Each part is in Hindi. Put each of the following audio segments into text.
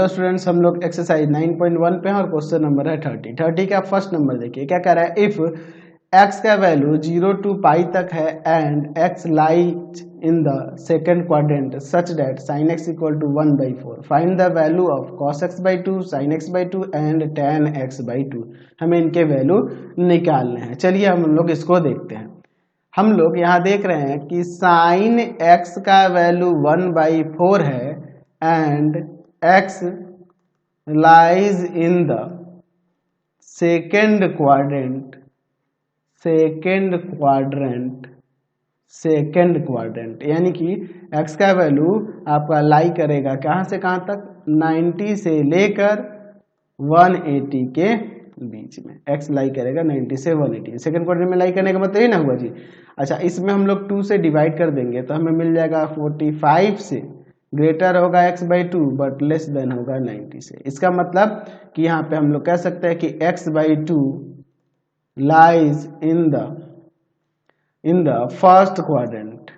तो स्टूडेंट्स हम लोग एक्सरसाइज 9.1 पे हैं और क्वेश्चन नंबर है 30 का फर्स्ट नंबर देखिए क्या कह रहा है। इफ x का वैल्यू 0 to पाई तक है and x lies in the second quadrant such that sin x equal to 1/4 find the value of cos x/2 sin x/2 and tan x/2। हमें इनके वैल्यू निकालने हैं। चलिए हम लोग इसको देखते हैं। हम लोग यहाँ देख रहे हैं कि sin x का वैल्यू 1/4 है and x lies in the second quadrant यानी कि x का वैल्यू आपका लाई करेगा कहाँ से कहाँ तक, 90 से लेकर 180 के बीच में। x लाई करेगा 90 से 180। सेकंड क्वाड्रेंट में लाई करने का मतलब ये ना हुआ जी। अच्छा, इसमें हम लोग 2 से डिवाइड कर देंगे तो हमें मिल जाएगा 45 से ग्रेटर होगा x/2 बट लेस देन होगा 90 से। इसका मतलब कि यहाँ पे हम लोग कह सकते हैं कि x/2 lies in the first quadrant.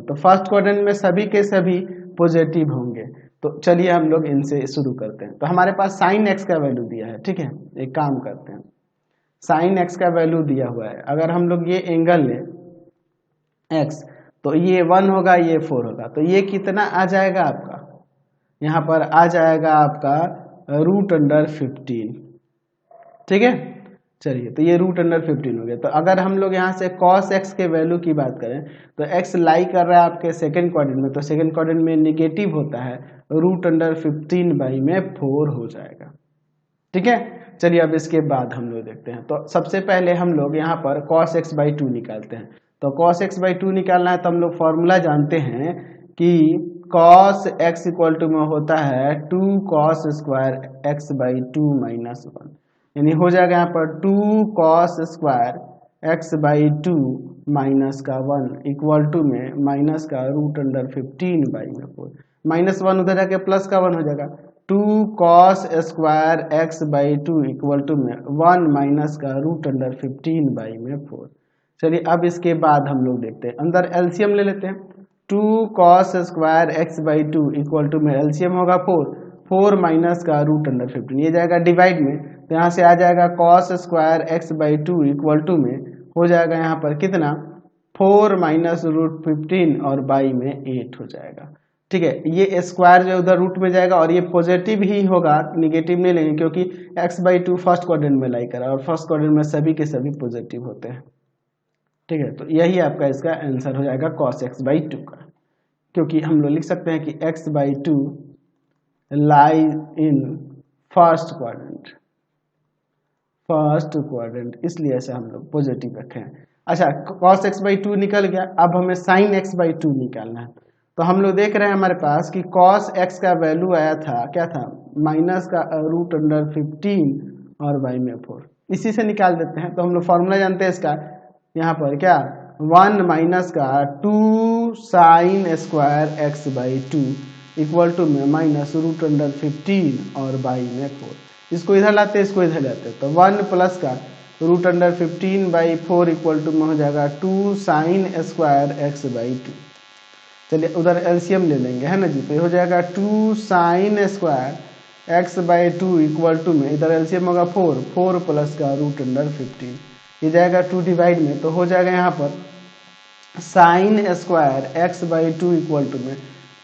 तो फर्स्ट क्वाड्रेंट में सभी के सभी पॉजिटिव होंगे। तो चलिए हम लोग इनसे शुरू करते हैं। तो हमारे पास sin x का वैल्यू दिया है, ठीक है। एक काम करते हैं, sin x का वैल्यू दिया हुआ है। अगर हम लोग ये एंगल लें x तो ये 1 होगा, ये 4 होगा, तो ये कितना आ जाएगा आपका, यहाँ पर आ जाएगा आपका √15। ठीक है, चलिए तो ये √15 हो गया। तो अगर हम लोग यहाँ से cos x के वैल्यू की बात करें तो x लाई कर रहा है आपके सेकंड क्वाड्रेंट में, तो सेकंड क्वाड्रेंट में नेगेटिव होता है, √15/4 हो जाएगा। ठीक है, चलिए अब इसके बाद हम लोग देखते हैं। तो सबसे पहले हम लोग यहाँ पर cos x/2 निकालते हैं। तो cos x/2 निकालना है तो हम लोग फॉर्मूला जानते हैं कि cos x इक्वल टू में होता है 2 cos स्क्वायर x/2 -1, यानी हो जाएगा यहाँ पर 2 cos square x/2 -1 equal to में माइनस का √15/4, -1 उधर जाके प्लस का 1 हो जाएगा। 2 cos square x/2 equal to में 1 माइनस का √15/4। चलिए अब इसके बाद हम लोग देखते हैं, अंदर एलसीएम ले लेते हैं। 2 cos square x/2 equal to में एलसीएम होगा 4 माइनस का √15, ये जाएगा डिवाइड में, तो यहाँ से आ जाएगा cos square x/2 equal to में हो जाएगा यहाँ पर कितना, 4 माइनस √15 और बाई में 8 हो जाएगा। ठीक है, ये स्क्वायर जो उधर रूट में जाएगा और ये पॉजिटिव ही होगा, निगेटिव नहीं लेंगे क्योंकि x/2 फर्स्ट क्वाड्रेंट में लाई करा और फर्स्ट क्वाड्रेंट में सभी के सभी पॉजिटिव होते हैं। ठीक है, तो यही आपका इसका आंसर हो जाएगा cos x/2 का, क्योंकि हम लोग लिख सकते हैं कि x/2 lies in first quadrant, इसलिए ऐसे हम लोग पॉजिटिव रखे हैं। अच्छा, cos x/2 निकल गया, अब हमें sin x/2 निकालना है। तो हम लोग देख रहे हैं हमारे पास कि cos x का वैल्यू आया था, क्या था, माइनस का √15 और बाई में 4, इसी से निकाल देते हैं। तो हम लोग फॉर्मूला जानते हैं इसका, यहाँ पर क्या 1 माइनस का 2 sin square x/2 equal to में माइनस √15 और बाई में 4, इसको इधर लाते हैं, इसको इधर लाते हैं, तो 1 प्लस का √15/4 इक्वल टू में हो जाएगा 2 sin स्क्वायर x/2। चलिए उधर एलसीएम ले लेंगे, है ना जी, तो हो जाएगा 2 sin square x/2 equal to में इधर एलसीएम होगा 4 प्लस का √15, ये जाएगा 2 डिवाइड में, तो हो जाएगा यहाँ पर sin square x/2 equal to में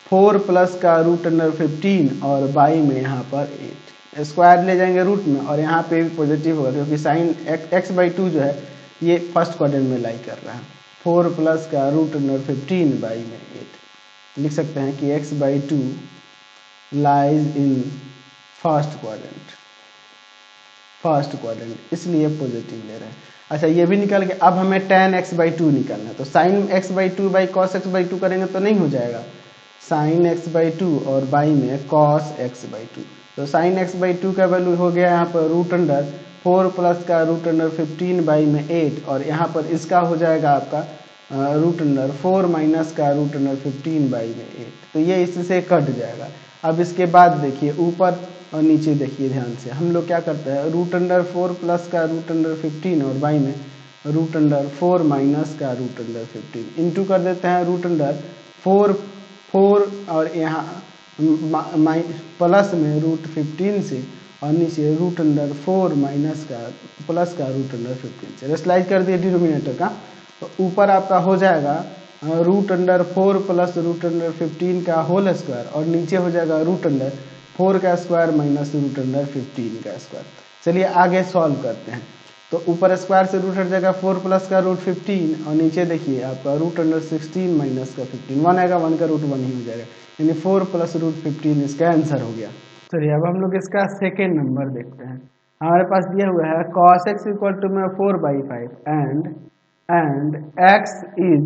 4 प्लस का √15 और बाई में यहाँ पर 8, स्क्वायर ले जाएंगे रूट में और यहाँ पे भी पॉजिटिव होगा क्योंकि sin x/2 जो है ये फर्स्ट क्वाड्रेंट में लाई कर रहा है। 4 प्लस का √15 बाई में 8, लिख सकते हैं कि x/2 lies in first quadrant, इसलिए पॉजिटिव ले रहे हैं। अच्छा, ये भी निकल गया। अब हमें tan x/2 निकालना है, तो sin x/2 by cos x/2 करेंगे तो नहीं हो जाएगा, sin x/2 और बाई में cos x/2, तो sin x/2 का वैल्यू हो गया यहाँ पर √4 प्लस का √15 बाई में 8, और यहाँ पर इसका हो जाएगा आपका √4 माइनस का √15 बाई में 8, तो ये इससे कट जाएगा। अब इसके बाद देखिए ऊपर और नीचे देखिए ध्यान से, हम लोग क्या करते हैं, √4 प्लस का √15 और बाई में √4 माइनस का √15 इंटू कर देते हैं √4 और यहाँ प्लस में √15 से और नीचे √4 माइनस का प्लस का √15 से रेशलाइज कर दिए डिनोमिनेटर का। तो ऊपर आपका हो जाएगा √4 प्लस √15 का होल स्क्वायर और नीचे हो जाएगा √4 का स्क्वायर माइनस √15 का स्क्वायर। चलिए आगे सॉल्व करते हैं। तो ऊपर स्क्वायर से रूट हट जाएगा 4 प्लस का √15 और नीचे देखिए आपका √16 माइनस का 15 1 आएगा, 1 का √1 ही हो जाएगा, यानी 4 प्लस √15 इसका आंसर हो गया। चलिए अब हम लोग इसका सेकेंड नंबर देखते हैं। हमारे पास दिया हुआ है cos x इक्वल टू में 4/5 एंड x इज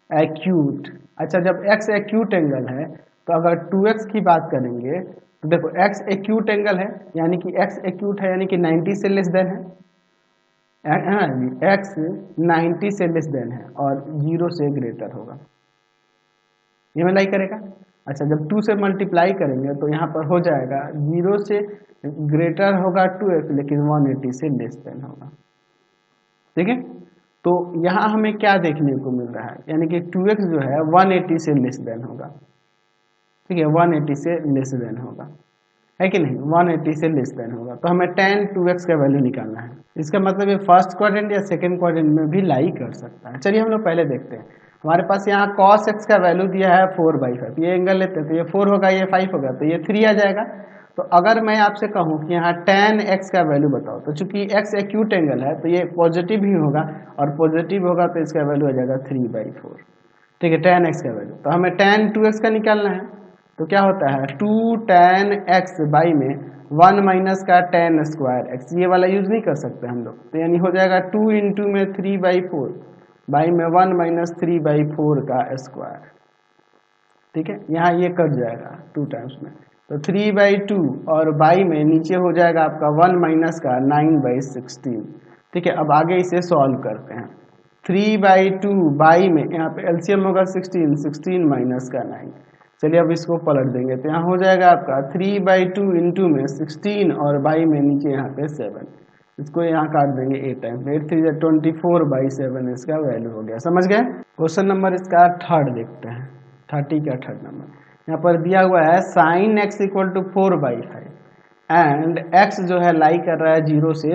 एक्यूट। अच्छा, जब x एक्यूट एंगल है तो अगर 2x की बात करेंगे तो देखो x एक्यूट एंगल है, यानी कि x एक्यूट है यानी कि 90 से लेस देन है, x 90 से लेस देन है और 0 से ग्रेटर होगा, ये में लाई करेगा। अच्छा, जब 2 से मल्टीप्लाई करेंगे तो यहाँ पर हो जाएगा 0 से ग्रेटर होगा 2x लेकिन 180 से लेस देन होगा। ठीक है, तो यहाँ हमें क्या देखने को मिल रहा है, यानी कि 2x जो है 180 से लेस देन होगा। ठीक है, 180 से लेस देन होगा, है कि नहीं, 180 से लेस देन होगा। तो हमें tan 2x का वैल्यू निकालना है। इसका मतलब ये फर्स्ट क्वाड्रेंट या सेकंड क्वाड्रेंट में भी लाई कर सकता है। चलिए हम लोग पहले देखते हैं। हमारे पास यहाँ cos x का वैल्यू दिया है 4/5, ये एंगल लेते हैं तो ये 4 होगा, ये 5 होगा, तो ये 3 आ जाएगा। तो अगर मैं आपसे कहूँ कि यहाँ tan x का वैल्यू बताओ, तो चूंकि x एक्यूट एंगल है तो ये पॉजिटिव ही होगा और पॉजिटिव होगा तो इसका वैल्यू आ जाएगा 3/4। ठीक है, tan x का वैल्यू। तो हमें tan 2x का निकालना है, तो क्या होता है 2 tan x बाई में 1 माइनस का tan स्क्वायर x, ये वाला यूज नहीं कर सकते हम लोग, तो यानी हो जाएगा 2 इंटू में 3/4 बाई में 1 माइनस 3/4 का स्क्वायर। ठीक है, यहाँ ये कट जाएगा 2 टाइम्स में, तो 3/2 और बाई में नीचे हो जाएगा आपका 1 माइनस का 9/16। ठीक है, अब आगे इसे सॉल्व करते हैं। 3/2 बाई में यहाँ पे एलसीएम होगा 16 माइनस का 9। चलिए अब इसको पलट देंगे तो यहाँ हो जाएगा आपका 3/2 इंटू में 16 और बाई में नीचे यहाँ पे 7, इसको यहाँ काट देंगे 8 टाइम्स, 8 3 24/7 इसका वैल्यू हो गया। समझ गए। क्वेश्चन नंबर इसका थर्ड देखते हैं, 30 का थर्ड नंबर। यहाँ पर दिया हुआ है sin x equal to 4/5 and x जो है लाई कर रहा है 0 से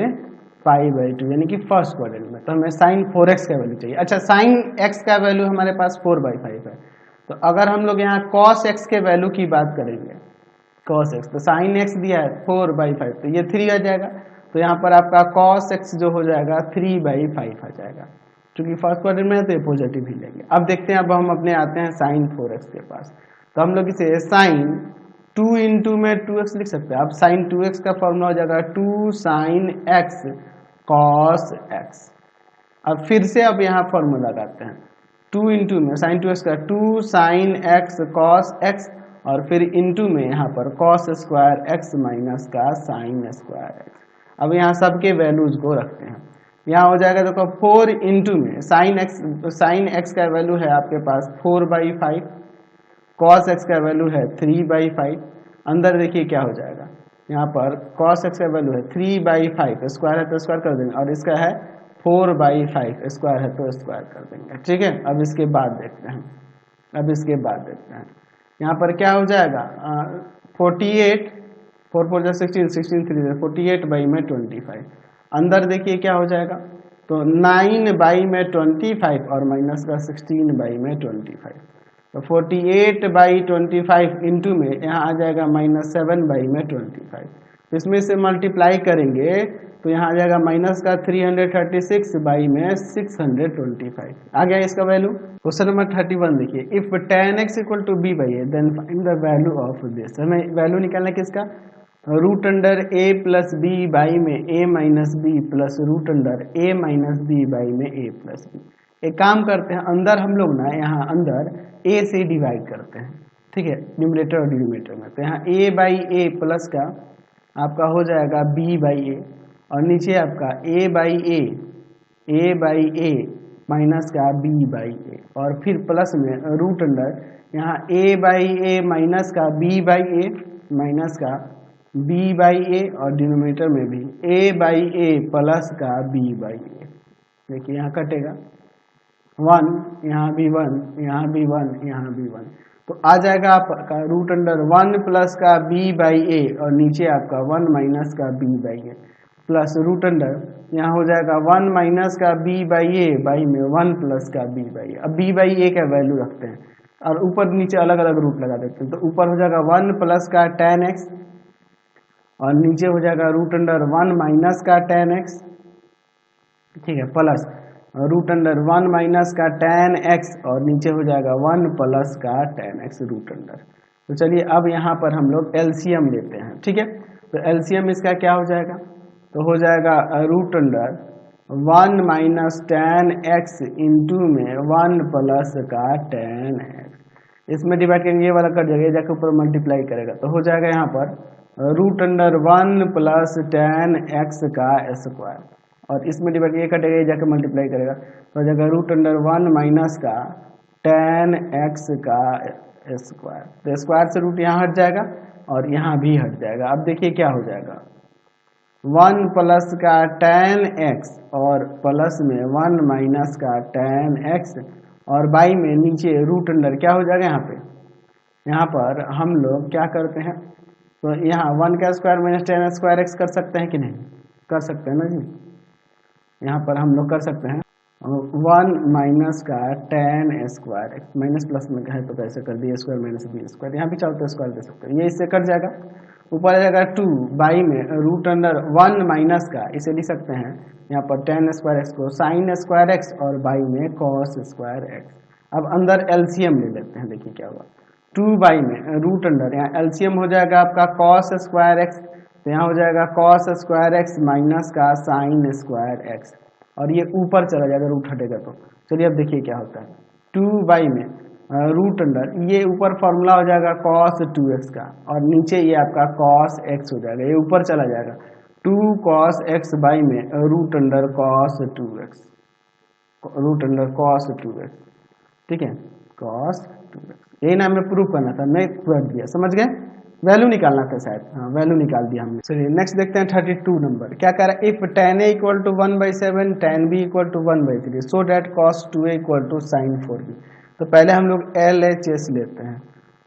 π/2 यानी कि फर्स्ट क्वाड्रेंट में, तो हमें sin 4x का वैल्यू चाहिए। अच्छा, sin x का वैल्यू हमारे पास 4/5 है, तो अगर हम लोग यहाँ cos x के वैल्यू की बात करेंगे, cos x तो sin x दिया है 4/5 तो ये 3 आ जाएगा, तो यहाँ पर आपका cos x जो हो जाएगा 3/5 आ जाएगा, क्योंकि फर्स्ट क्वाड्रेंट में है तो ये पॉजिटिव ही लेंगे। अब देखते हैं, अब हम अपने आते हैं sin 4x के पास, तो हम लोग इसे sin 2 इंटू में 2x लिख सकते हैं। अब sin 2x का फॉर्मूला हो जाएगा 2 sin x cos x। अब फिर से अब यहाँ फॉर्मूला लगाते हैं, 2 इंटू में sin 2x का 2 sin x cos x और फिर इंटू में यहाँ पर cos स्क्वायर x माइनस का sin स्क्वायर x। अब यहाँ सबके वैल्यूज को रखते हैं, यहाँ हो जाएगा देखो 4 इंटू में sin x का वैल्यू है आपके पास 4/5, cos x का वैल्यू है 3/5, अंदर देखिए क्या हो जाएगा, यहाँ पर cos x का वैल्यू है 3/5, स्क्वायर है तो स्क्वायर कर देंगे और इसका है 4/5, स्क्वायर है तो स्क्वायर कर देंगे। ठीक है, अब इसके बाद देखते हैं, यहाँ पर क्या हो जाएगा 48, 4 4 16, 16 3 48/25, अंदर देखिए क्या हो जाएगा, तो 9/25 और माइनस का 16/25, तो 48/25 इंटू में यहाँ आ जाएगा -7/25, तो इसमें से मल्टीप्लाई करेंगे तो यहाँ आ जाएगा माइनस का 336 बाई में 625 आ गया इसका वैल्यू। क्वेश्चन नंबर 31 देखिए, if tan x equal to b/a then find the value of this. हमें वैल्यू निकालना है किसका, √a प्लस b बाई में a minus b plus √a minus b by में a प्लस b। एक काम करते हैं, अंदर हम लोग ना यहाँ अंदर a से डिवाइड करते हैं, ठीक है, न्यूमरेटर और डिनोमिनेटर में, तो यहाँ a/a प्लस का आपका हो जाएगा b/a और नीचे आपका a/a माइनस का b/a और फिर प्लस में रूट अंडर यहाँ a/a माइनस का b/a माइनस का b/a और डिनोमिनेटर में भी a/a प्लस का b/a। देखिए यहाँ कटेगा 1, यहाँ भी 1, यहाँ भी 1, यहाँ भी 1, तो आ जाएगा आपका रूट अंडर 1 प्लस का बी बाई ए और नीचे आपका 1 माइनस का b by a plus root under यहाँ हो जाएगा 1 माइनस का बी बाई ए बाई में 1 प्लस का बी बाई ए। अब बी बाई ए का वैल्यू रखते हैं और ऊपर नीचे अलग अलग रूट लगा देते हैं। तो ऊपर हो जाएगा 1 प्लस का tan x और नीचे हो जाएगा रूट अंडर 1 माइनस का tan x, ठीक है, प्लस रूट अंडर 1 माइनस का tan x और नीचे हो जाएगा 1 प्लस का tan x रूट अंडर। तो चलिए अब यहाँ पर हम लोग एलसीएम लेते हैं, ठीक है। तो एलसीएम इसका क्या हो जाएगा, तो हो जाएगा root under 1 minus tan x into में 1 प्लस का tan x, इसमें डिवाइड करेंगे ये वाला कट जाएगा, ये जाकर ऊपर मल्टीप्लाई करेगा तो हो जाएगा यहाँ पर root under 1 plus tan x का स्क्वायर और इसमें डिवाइड ये कटेगा, ये जाकर मल्टीप्लाई करेगा तो हो जाएगा रूट अंडर 1 माइनस का tan x का स्क्वायर। तो स्क्वायर से रूट यहाँ हट जाएगा और यहाँ भी हट जाएगा। अब देखिए क्या हो जाएगा 1 प्लस का tan x और प्लस में 1 माइनस का tan x और बाई में नीचे रूट अंडर क्या हो जाएगा, यहाँ पर हम लोग क्या करते हैं तो यहाँ 1 का square minus tan square x कर सकते हैं कि नहीं, कर सकते हैं ना जी। यहाँ पर हम लोग कर सकते हैं 1 माइनस का tan square x minus plus में है तो कैसे कर दिए स्क्वायर माइनस बी स्क्वायर, यहाँ भी चाहो तो स्क्वायर दे सकते हैं, ये इससे कट जाएगा। ऊपर आ जाएगा 2 बाई में रूट अंडर 1 माइनस का, इसे लिख सकते हैं यहाँ पर tan स्क्वायर एक्स को साइन स्क्वायर एक्स और बाई में कॉस स्क्वायर एक्स। अब अंदर एलसीएम ले लेते हैं, देखिए क्या हुआ 2 बाई में रूट अंडर यहाँ एलसीएम हो जाएगा आपका कॉस स्क्वायर एक्स, तो यहाँ हो जाएगा कॉस स्क्वायर एक्स माइनस का साइन स्क्वायर एक्स और ये ऊपर चला जाएगा रूट हटेगा तो। चलिए अब देखिए क्या होता है 2 बाई में रूट अंडर ये ऊपर फॉर्मूला हो जाएगा cos 2x का और नीचे ये आपका cos x हो जाएगा, ये ऊपर चला जाएगा 2 cos x बाई में root under cos 2x, root under cos 2x, ठीक है, cos 2x। यही ना हमें प्रूफ करना था, मैं कर दिया, समझ गए, वैल्यू निकालना था शायद, हाँ वैल्यू निकाल दिया हमने। चलिए नेक्स्ट देखते हैं 32 नंबर क्या कह रहा है, if tan a equal to 1/7 tan b equal to 1/3 so that cos 2a equal to sin 4b। तो पहले हम लोग LHS लेते हैं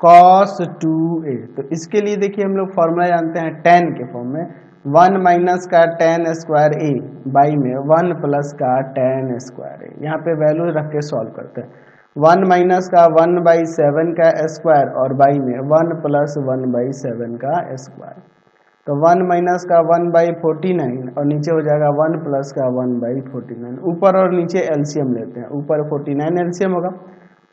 cos 2a, तो इसके लिए देखिए हम लोग फॉर्मूला जानते हैं tan के फॉर्म में 1 माइनस का tan स्क्वायर a बाई में 1 प्लस का tan स्क्वायर a। यहाँ पे वैल्यू रख के सॉल्व करते हैं 1 माइनस का 1/7 का स्क्वायर और बाई में 1 प्लस 1/7 का स्क्वायर, तो 1 माइनस का 1/49 और नीचे हो जाएगा 1 प्लस का 1/49। ऊपर और नीचे एलसीएम लेते हैं, ऊपर 49 एलसीएम होगा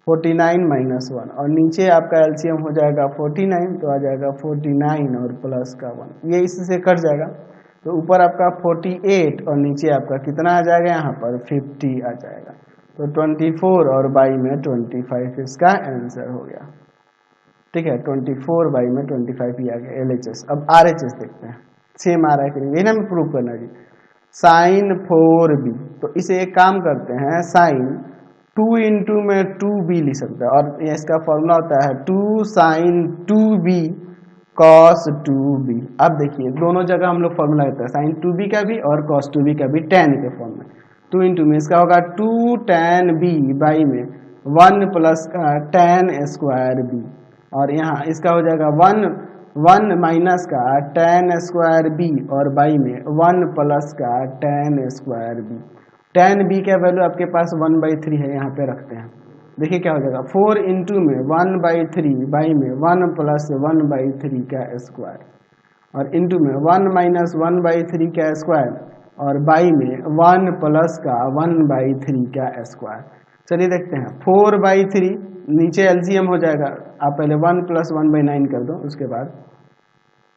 49 माइनस 1 और नीचे आपका एलसीएम हो जाएगा 49 तो आ जाएगा 49 और प्लस का 1, ये इससे कट जाएगा तो ऊपर आपका 48 और नीचे आपका कितना आ जाएगा यहाँ पर 50 आ जाएगा, तो 24 और बाई में 25 इसका आंसर हो गया, ठीक है। 24 बाई में 25 ही आ गया LHS। अब RHS देखते हैं, सेम आ रहा है कि नहीं, यही ना हमें प्रूव करना जी। साइन 4b, तो इसे एक काम करते हैं साइन 2 इंटू में 2b लिख सकते हैं और इसका फॉर्मूला होता है 2 साइन 2b cos 2b। अब देखिए दोनों जगह हम लोग फॉर्मूला लेते हैं साइन 2b का भी और cos 2b का भी tan के फॉर्म में, 2 इंटू में इसका होगा 2 tan b बाई में 1 प्लस का tan स्क्वायर b और यहाँ इसका हो जाएगा 1 माइनस का tan स्क्वायर b और बाई में 1 प्लस का tan square b। tan b का वैल्यू आपके पास 1/3 है, यहाँ पे रखते हैं, देखिए क्या हो जाएगा 4 इंटू में 1/3 बाई में 1 प्लस 1/3 का स्क्वायर और इंटू में 1 माइनस 1/3 का स्क्वायर और बाई में 1 प्लस का 1/3 का स्क्वायर। चलिए देखते हैं 4/3 नीचे एलसीएम हो जाएगा, आप पहले 1 प्लस 1/9 कर दो, उसके बाद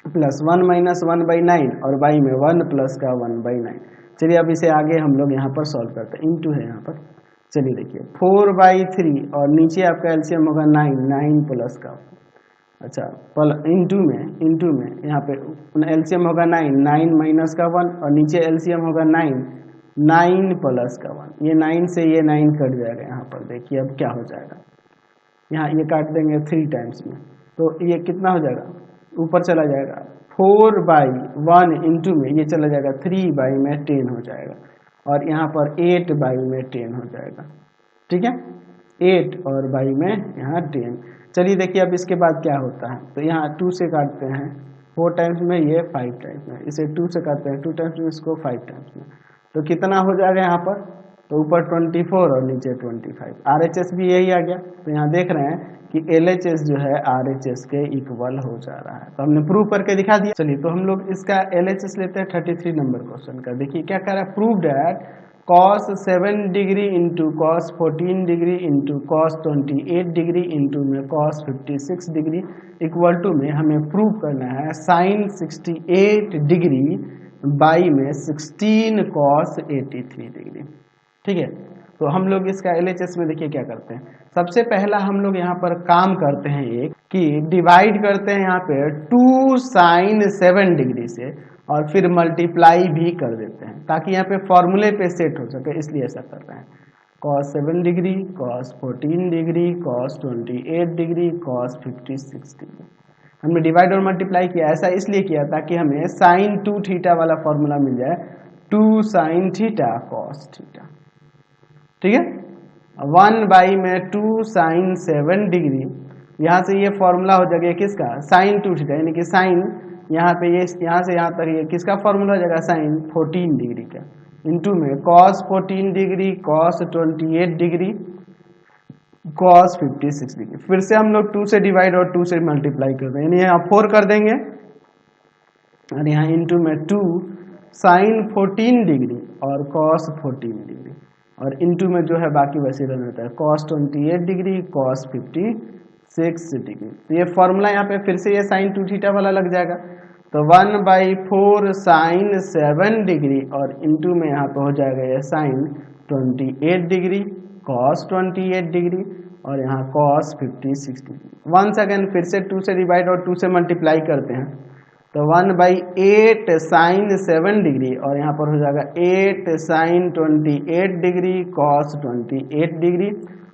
प्लस 1 माइनस 1/9 और बाई में 1 प्लस का 1/9। चलिए अब इसे आगे हम लोग यहाँ पर सॉल्व करते हैं, इंटू है यहाँ पर। चलिए देखिए 4/3 और नीचे आपका एलसीएम होगा 9 प्लस का, अच्छा इंटू में यहाँ पे एलसीएम होगा 9 माइनस का 1 और नीचे एलसीएम होगा 9 प्लस का 1, ये 9 से ये 9 कट जाएगा यहाँ पर। देखिए अब क्या हो जाएगा, यहाँ ये काट देंगे 3 टाइम्स में तो ये कितना हो जाएगा, ऊपर चला जाएगा 4/1 इंटू में ये चला जाएगा 3 बाई में 10 हो जाएगा और यहाँ पर 8 बाई में 10 हो जाएगा, ठीक है, 8 और बाई में यहाँ 10। चलिए देखिए अब इसके बाद क्या होता है, तो यहाँ 2 से काटते हैं 4 टाइम्स में, ये 5 टाइम्स में, इसे 2 से काटते हैं 2 टाइम्स में, इसको 5 टाइम्स में, तो कितना हो जाएगा यहाँ पर, तो ऊपर 24 और नीचे 25। RHS भी यही आ गया, तो यहाँ देख रहे हैं कि LHS जो है RHS के इक्वल हो जा रहा है, तो हमने प्रूव करके दिखा दिया। चलिए तो हम लोग इसका LHS लेते हैं 33 नंबर क्वेश्चन का। देखिए क्या कह रहा है, prove that cos 7 degree into cos 14 degree into cos 28 degree into में cos 56 डिग्री इक्वल टू में हमें प्रूव करना है sin 68 डिग्री बाई में 16 cos 83 डिग्री। ठीक है, तो हम लोग इसका LHS में देखिए क्या करते हैं, सबसे पहला हम लोग यहाँ पर काम करते हैं एक कि डिवाइड करते हैं यहाँ पे 2 sin 7 डिग्री से और फिर मल्टीप्लाई भी कर देते हैं ताकि यहाँ पे फॉर्मूले पे सेट हो सके, इसलिए ऐसा कर रहे हैं। cos 7 degree cos 14 degree cos 28 degree cos 56 degree हमने डिवाइड और मल्टीप्लाई किया, ऐसा इसलिए किया ताकि हमें sin 2 थीटा वाला फॉर्मूला मिल जाए, 2 sin थीटा cos थीटा। ठीक है, 1 बाई में 2 sin 7 डिग्री, यहाँ से ये फॉर्मूला हो जाएगा किसका, sin 2 थीटा, यानी कि sin यहाँ पे ये यहाँ से यहाँ तक ये किसका फॉर्मूला हो जाएगा, sin 14 डिग्री का, इंटू में cos 14 degree cos 28 degree cos 56 degree. फिर से हम लोग 2 से डिवाइड और 2 से मल्टीप्लाई कर देंगे, यानी यहाँ 4 कर देंगे और यहाँ इंटू में 2 sin 14 डिग्री और cos 14 डिग्री और इंटू में जो है बाकी वैसे रहना रहता है cos 28 डिग्री cos 56 डिग्री। तो ये फॉर्मूला यहाँ पे फिर से ये sin 2 थीटा वाला लग जाएगा, तो 1/4 sin 7 डिग्री और इंटू में यहाँ पे हो जाएगा ये sin 28 डिग्री cos 28 डिग्री और यहाँ cos 56 डिग्री। वंस अगेन फिर से 2 से डिवाइड और 2 से मल्टीप्लाई करते हैं, तो 1/8 sin 7 डिग्री और यहाँ पर हो जाएगा 8 sin 28 डिग्री cos 28 डिग्री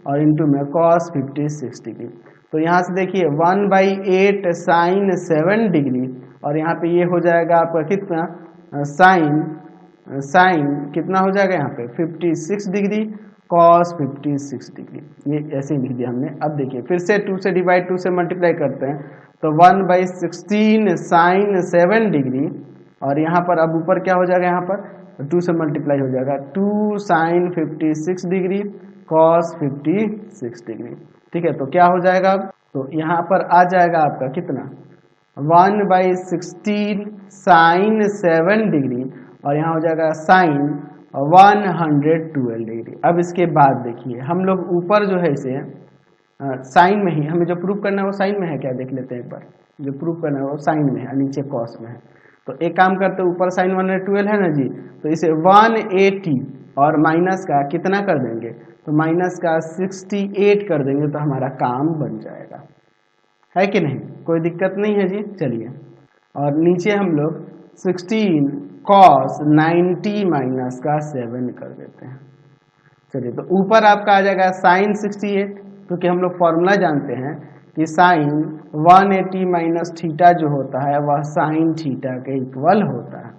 और इंटू में cos 56 डिग्री। तो यहाँ से देखिए 1/8 sin 7 डिग्री और यहाँ पे ये हो जाएगा आपका कितना, साइन कितना हो जाएगा यहाँ पे 56 डिग्री cos 56 डिग्री, ये ऐसे ही लिख दिया हमने। अब देखिए फिर से 2 से डिवाइड 2 से मल्टीप्लाई करते हैं, तो 1/16 sin 7 डिग्री और यहाँ पर अब ऊपर क्या हो जाएगा, यहाँ पर 2 से मल्टीप्लाई हो जाएगा 2 sin 56 डिग्री cos 56 डिग्री। ठीक है, तो क्या हो जाएगा अब, तो यहाँ पर आ जाएगा आपका कितना 1/16 sin 7 डिग्री और यहाँ हो जाएगा sin 112 डिग्री। अब इसके बाद देखिए हम लोग ऊपर जो है इसे साइन में ही, हमें जो प्रूफ करना है वो साइन में है क्या, देख लेते हैं एक बार, जो प्रूफ करना है वो साइन में है, नीचे कॉस में है। तो एक काम करते हैं, ऊपर साइन 112 है ना जी, तो इसे 180 और माइनस का कितना कर देंगे, तो माइनस का 68 कर देंगे तो हमारा काम बन जाएगा, है कि नहीं, कोई दिक्कत नहीं है जी। चलिए और नीचे हम लोग 16 cos 90 माइनस का 7 कर देते हैं। चलिए तो ऊपर आपका आ जाएगा साइन 68, क्योंकि हम लोग फॉर्मूला जानते हैं कि साइन 180 माइनस थीटा जो होता है वह साइन थीटा के इक्वल होता है।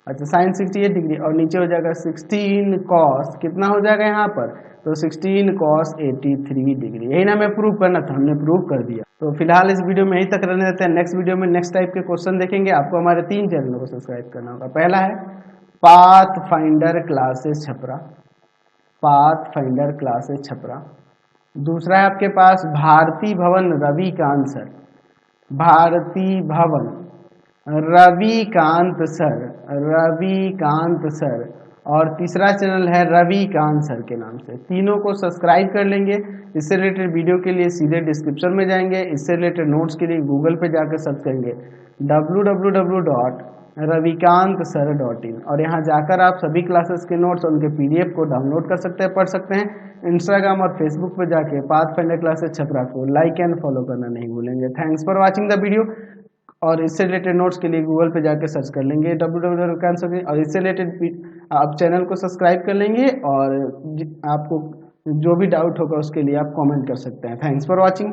अच्छा साइन 68 डिग्री और नीचे हो जाएगा 16 cos कितना हो जाएगा यहाँ पर, तो 16 cos 83 डिग्री। यही ना हमें प्रूव करना था, हमने प्रूव कर दिया। तो फिलहाल इस वीडियो में यहीं तक रहने देते हैं, नेक्स्ट वीडियो में नेक्स्ट टाइप के क्वेश्चन देखेंगे। आपको हमारे 3 चैनलों को सब्सक्राइब करना होगा। पहला है path finder classes Chhapra, path finder classes Chhapra. दूसरा है आपके पास भारती भवन रविकांत सर, भारती भवन रविकांत सर, रविकांत सर। और तीसरा चैनल है रविकांत सर के नाम से। तीनों को सब्सक्राइब कर लेंगे। इससे रिलेटेड वीडियो के लिए सीधे डिस्क्रिप्शन में जाएंगे, इससे रिलेटेड नोट्स के लिए गूगल पे जाकर सर्च करेंगे www.ravikantsir.in और यहाँ जाकर आप सभी क्लासेस के नोट्स और उनके PDF को डाउनलोड कर सकते हैं, पढ़ सकते हैं। इंस्टाग्राम और फेसबुक पर जाके पाथ फाइंडर क्लासेस छपरा को लाइक एंड फॉलो करना नहीं भूलेंगे। Thanks for watching the video. और इससे रिलेटेड नोट्स के लिए गूगल पे जाके सर्च कर लेंगे www. और इससे रिलेटेड आप चैनल को सब्सक्राइब कर लेंगे और आपको जो भी डाउट होगा उसके लिए आप कमेंट कर सकते हैं। Thanks for watching.